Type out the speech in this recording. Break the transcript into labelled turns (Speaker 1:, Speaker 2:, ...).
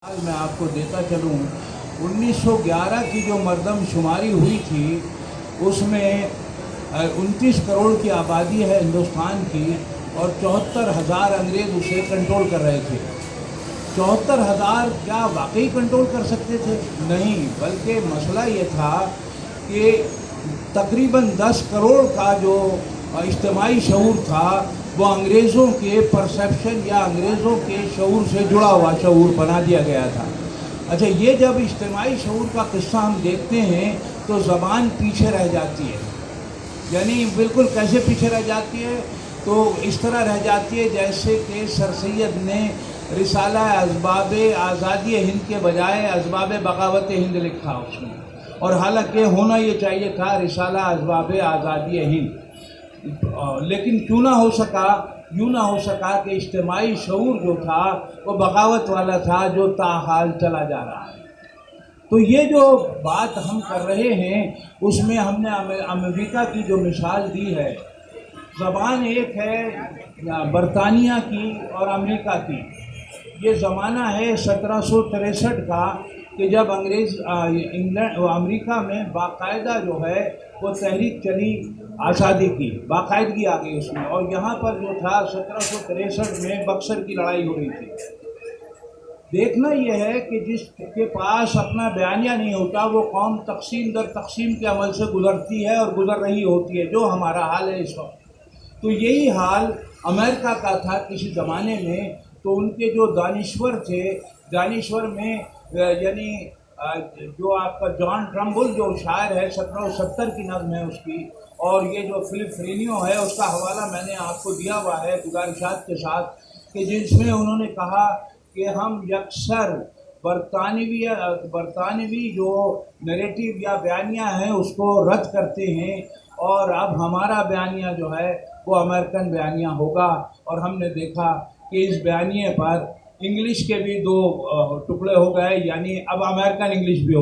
Speaker 1: मैं आपको देता चलूँ 1911 की जो मर्दम शुमारी हुई थी उसमें 29 करोड़ की आबादी है हिंदुस्तान की और 74,000 अंग्रेज़ उसे कंट्रोल कर रहे थे। 74,000 क्या वाकई कंट्रोल कर सकते थे? नहीं, बल्कि मसला ये था कि तकरीबन 10 करोड़ का जो इज्तिमाई शऊर था वो अंग्रेज़ों के परसेप्शन या अंग्रेज़ों के शऊर से जुड़ा हुआ शऊर बना दिया गया था। अच्छा, ये जब इज्तिमाई शऊर का किस्सा हम देखते हैं तो ज़बान पीछे रह जाती है। यानी बिल्कुल कैसे पीछे रह जाती है? तो इस तरह रह जाती है जैसे कि सर सैयद ने रिसाला असबाब आज़ादी हिंद के बजाय असबाब बगावत हिंद लिखा उसमें, और हालांकि होना ये चाहिए था रिसाला असबाब आज़ादी हिंद, लेकिन क्यों ना हो सका, यूँ ना हो सका कि इज्तिमाई शऊर जो था वो बगावत वाला था जो ताहाल चला जा रहा है। तो ये जो बात हम कर रहे हैं उसमें हमने अमेरिका की जो मिसाल दी है, ज़बान एक है बरतानिया की और अमेरिका की। ये ज़माना है 1763 का कि जब अंग्रेज़ इंग्लैंड अमेरिका में बाकायदा जो है वो तहरीक चली आज़ादी की, बाकायदगी आ गई उसमें। और यहाँ पर जो था 1763 में बक्सर की लड़ाई हो रही थी। देखना यह है कि जिसके पास अपना बयानिया नहीं होता वो कौम तकसीम दर तकसीम के अमल से गुजरती है और गुजर रही होती है, जो हमारा हाल है इस वक्त। तो यही हाल अमेरिका का था किसी ज़माने में। तो उनके जो दानिश्वर थे, दानिश्वर में यानी जो आपका जॉन ट्रम्बुल जो शायर है 1770 की नज़्म है उसकी, और ये जो फिलिप फ्रेनियो है उसका हवाला मैंने आपको दिया हुआ है गुजारिशात के साथ, कि जिसमें उन्होंने कहा कि हम यकसर बरतानवी जो नैरेटिव या बयानिया है उसको रद्द करते हैं, और अब हमारा बयानिया जो है वो अमेरिकन बयानिया होगा। और हमने देखा कि इस बयानिए पर इंग्लिश के भी दो टुकड़े हो गए, यानी अब अमेरिकन इंग्लिश भी हो